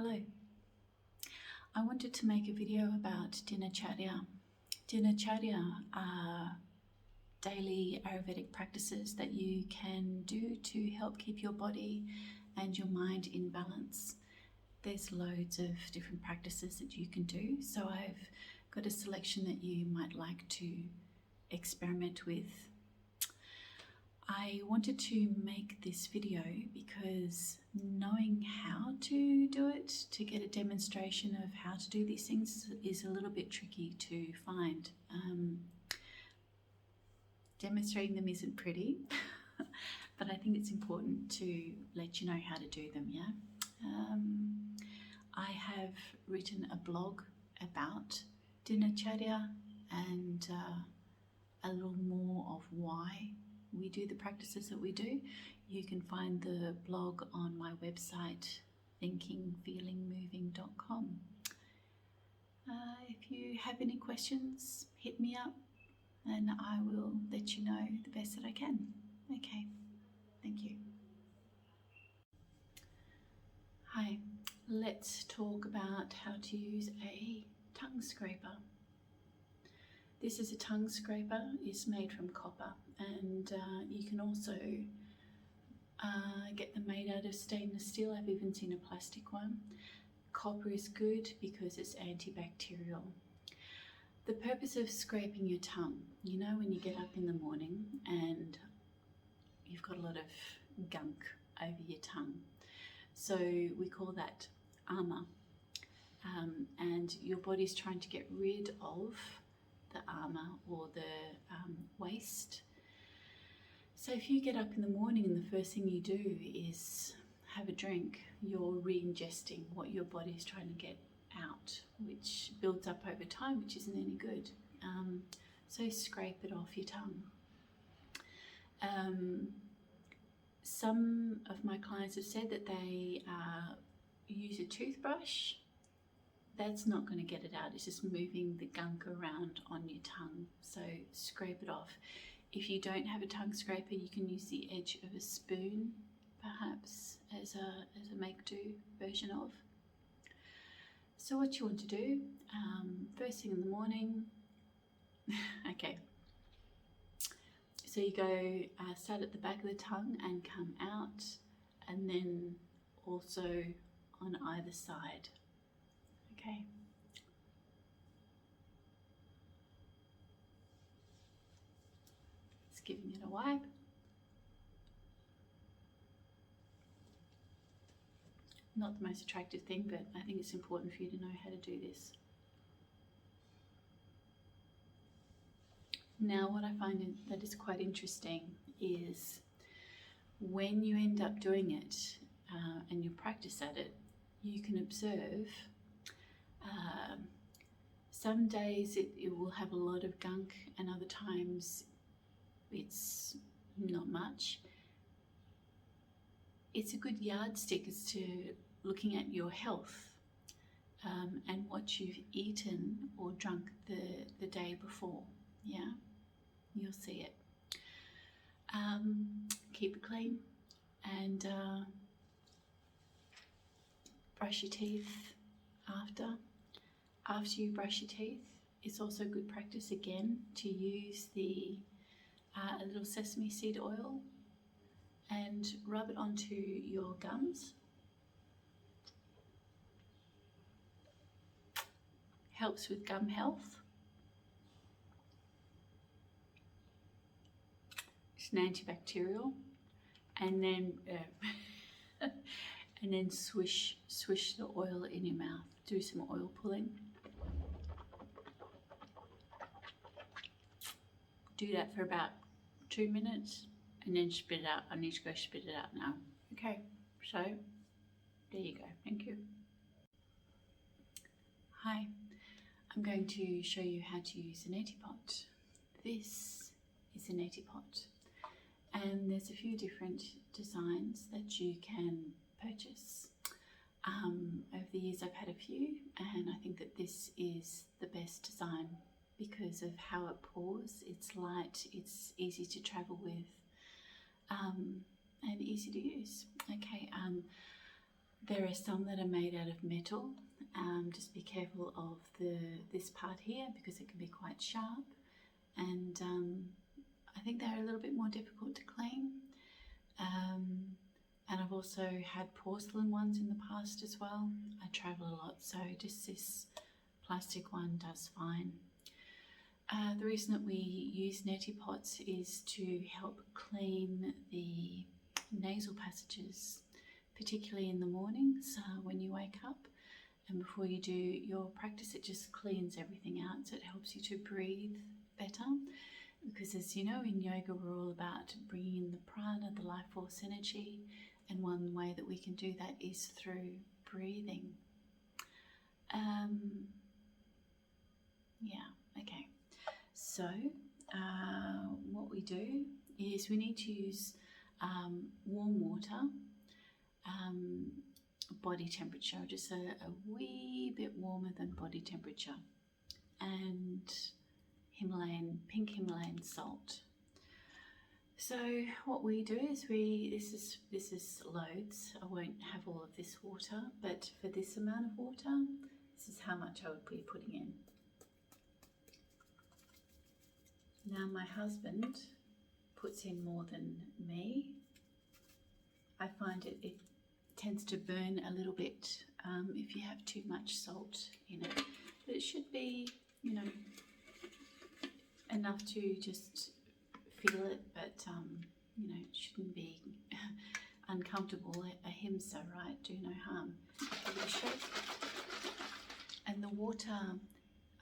Hello. I wanted to make a video about Dinacharya. Dinacharya are daily Ayurvedic practices that you can do to help keep your body and your mind in balance. There's loads of different practices that you can do, so I've got a selection that you might like to experiment with. I wanted to make this video because knowing how to do it, to get a demonstration of how to do these things, is a little bit tricky to find. Demonstrating them isn't pretty, but I think it's important to let you know how to do them, yeah? I have written a blog about Dinacharya and a little more of why we do the practices that we do. You can find the blog on my website, thinkingfeelingmoving.com. If you have any questions, hit me up and I will let you know the best that I can. Okay, thank you. Hi, let's talk about how to use a tongue scraper. This is a tongue scraper. It's made from copper, and you can also get them made out of stainless steel. I've even seen a plastic one. Copper is good because it's antibacterial. The purpose of scraping your tongue, you know, when you get up in the morning and you've got a lot of gunk over your tongue. So we call that armor, and your body's trying to get rid of the armor or the waste. So if you get up in the morning and the first thing you do is have a drink, you're re-ingesting what your body's trying to get out, which builds up over time, which isn't any good. So scrape it off your tongue. Some of my clients have said that they use a toothbrush. That's not going to get it out. It's just moving the gunk around on your tongue. So scrape it off. If you don't have a tongue scraper, you can use the edge of a spoon, perhaps, as a make-do version of. So what you want to do, first thing in the morning, okay. So you go, start at the back of the tongue and come out, and then also on either side. Okay. Just giving it a wipe. Not the most attractive thing, but I think it's important for you to know how to do this. Now, what I find that is quite interesting is when you end up doing it and you practice at it, you can observe some days it will have a lot of gunk, and other times it's not much. It's a good yardstick as to looking at your health and what you've eaten or drunk the day before. Yeah, you'll see it. Keep it clean and brush your teeth after. After you brush your teeth, it's also good practice again to use a little sesame seed oil and rub it onto your gums. Helps with gum health. It's an antibacterial. And then and then swish the oil in your mouth. Do some oil pulling. Do that for about 2 minutes and then spit it out. I need to go spit it out now. Okay, so there you go. Thank you. Hi, I'm going to show you how to use a Neti pot. This is a Neti pot, and there's a few different designs that you can purchase. Over the years I've had a few, and I think that this is the best design because of how it pours. It's light, it's easy to travel with, and easy to use. Okay, There are some that are made out of metal. Just be careful of this part here because it can be quite sharp, and I think they're a little bit more difficult to clean. And I've also had porcelain ones in the past as well. I travel a lot, so just this plastic one does fine. The reason that we use neti pots is to help clean the nasal passages, particularly in the mornings when you wake up and before you do your practice. It just cleans everything out, so it helps you to breathe better, because as you know, in yoga we're all about bringing in the prana, the life force energy, and one way that we can do that is through breathing. Okay, so what we do is we need to use warm water, body temperature, just a wee bit warmer than body temperature, and pink Himalayan salt. So what we do is this is loads. I won't have all of this water, but for this amount of water, this is how much I would be putting in. Now my husband puts in more than me. I find it tends to burn a little bit if you have too much salt in it. But it should be, enough to just feel it, but it shouldn't be uncomfortable. Ahimsa, right? Do no harm. Give it a shake. And the water,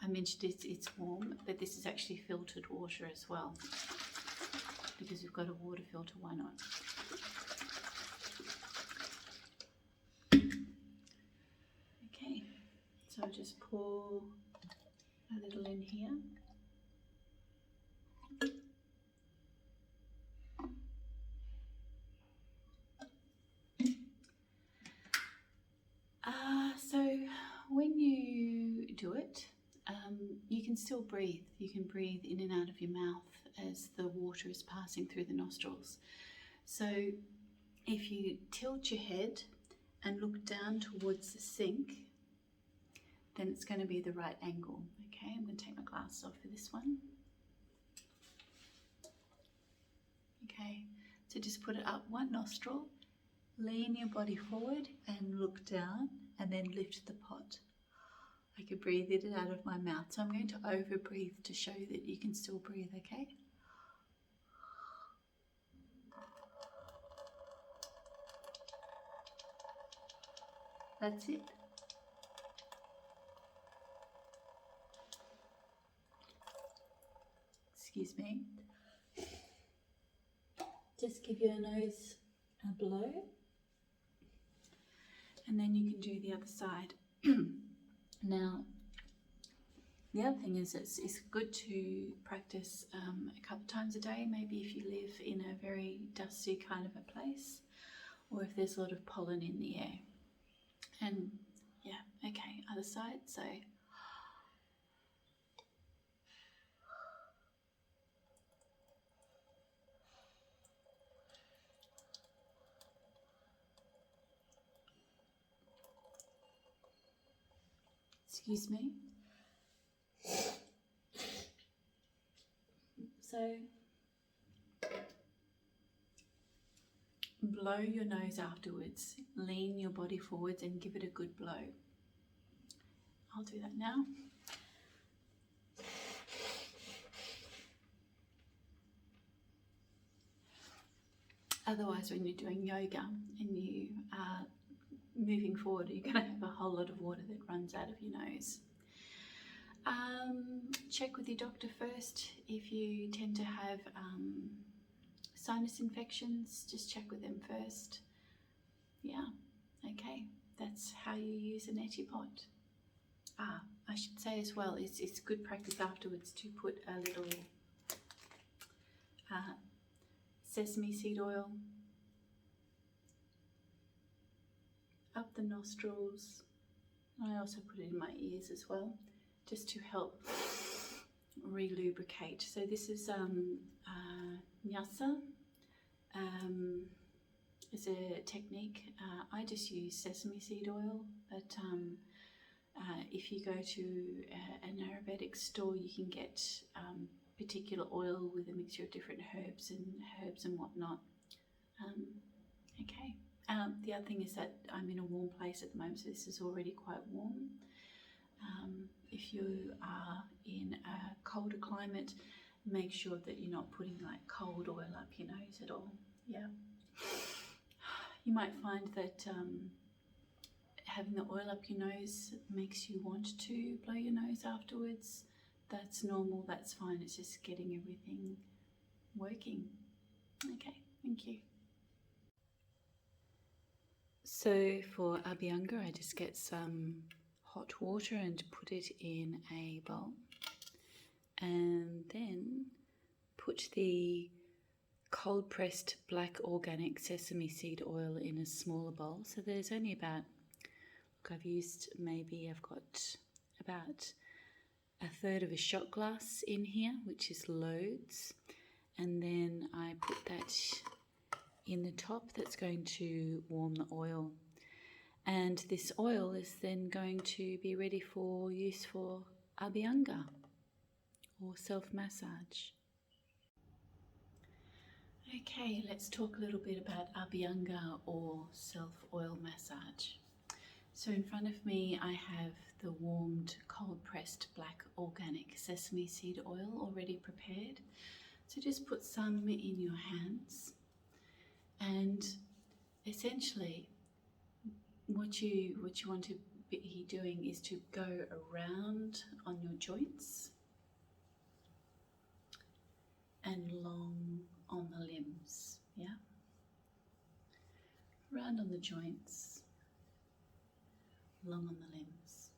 I mentioned it's warm, but this is actually filtered water as well, because we've got a water filter, why not? Okay, so I'll just pour a little in here. So when you do it, you can still breathe. You can breathe in and out of your mouth as the water is passing through the nostrils. So if you tilt your head and look down towards the sink, then it's going to be the right angle. Okay, I'm going to take my glasses off for this one. Okay, so just put it up one nostril, lean your body forward and look down, and then lift the pot. I could breathe it out of my mouth, so I'm going to over breathe to show you that you can still breathe, okay? That's it. Excuse me. Just give your nose a blow, and then you can do the other side. Now, the other thing is it's good to practice a couple times a day, maybe if you live in a very dusty kind of a place, or if there's a lot of pollen in the air. And yeah, okay, other side, so excuse me. So blow your nose afterwards, lean your body forwards and give it a good blow. I'll do that now. Otherwise, when you're doing yoga and you are moving forward, you're going to have a whole lot of water that runs out of your nose. Check with your doctor first. If you tend to have sinus infections, just check with them first. Yeah, okay, that's how you use a neti pot. I should say as well, it's good practice afterwards to put a little sesame seed oil up the nostrils. I also put it in my ears as well, just to help re-lubricate. So this is Nasya. as a technique. I just use sesame seed oil, but if you go to an Ayurvedic store, you can get particular oil with a mixture of different herbs and whatnot. Okay. The other thing is that I'm in a warm place at the moment, so this is already quite warm. If you are in a colder climate, make sure that you're not putting like cold oil up your nose at all. Yeah. You might find that having the oil up your nose makes you want to blow your nose afterwards. That's normal, that's fine. It's just getting everything working. Okay, thank you. So for Abhyanga, I just get some hot water and put it in a bowl, and then put the cold pressed black organic sesame seed oil in a smaller bowl. So there's only about, look, I've got about a third of a shot glass in here, which is loads, and then I put that in the top. That's going to warm the oil, and this oil is then going to be ready for use for Abhyanga or self-massage. Okay, let's talk a little bit about Abhyanga or self-oil massage. So in front of me I have the warmed cold pressed black organic sesame seed oil already prepared. So just put some in your hands, and essentially what you want to be doing is to go around on your joints and long on the limbs, yeah? Round on the joints, long on the limbs.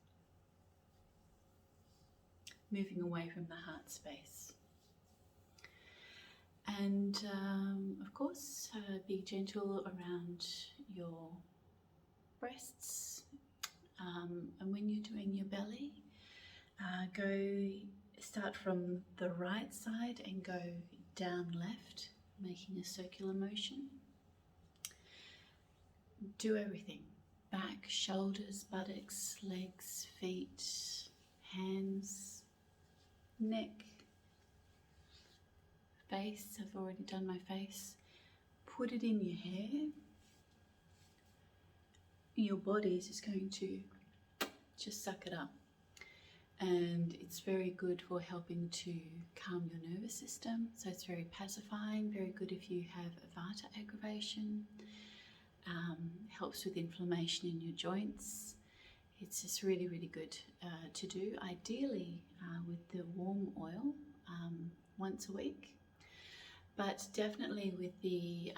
Moving away from the heart space. And of course, be gentle around your breasts. And when you're doing your belly, start from the right side and go down left, making a circular motion. Do everything. Back, shoulders, buttocks, legs, feet, hands, neck, face. I've already done my face. Put it in your hair. Your body is just going to just suck it up. And it's very good for helping to calm your nervous system. So it's very pacifying, very good if you have a vata aggravation. Helps with inflammation in your joints. It's just really, really good to do, ideally with the warm oil once a week. But definitely with the,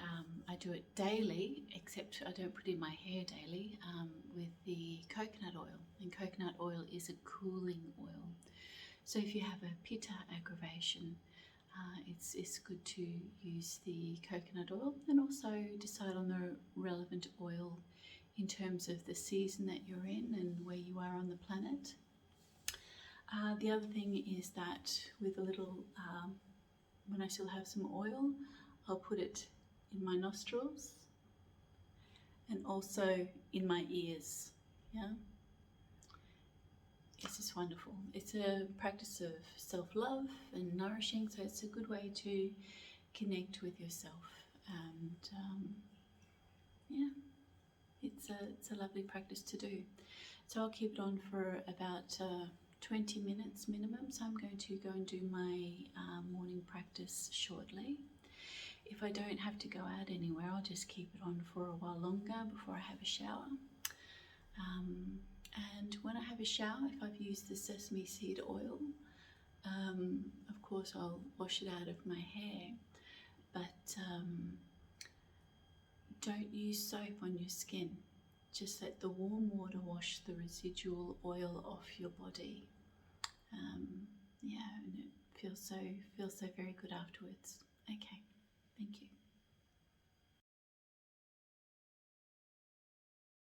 I do it daily, except I don't put in my hair daily, with the coconut oil. And coconut oil is a cooling oil. So if you have a pitta aggravation, it's good to use the coconut oil, and also decide on the relevant oil in terms of the season that you're in and where you are on the planet. The other thing is that with a little, when I still have some oil, I'll put it in my nostrils and also in my ears. Yeah, it's just wonderful. It's a practice of self-love and nourishing, so it's a good way to connect with yourself. And yeah, it's a lovely practice to do. So I'll keep it on for about 20 minutes minimum. So I'm going to go and do my morning practice shortly. If I don't have to go out anywhere, I'll just keep it on for a while longer before I have a shower. And when I have a shower, if I've used the sesame seed oil, of course I'll wash it out of my hair, but don't use soap on your skin. Just let the warm water wash the residual oil off your body. Yeah, and it feels so very good afterwards. Okay, thank you.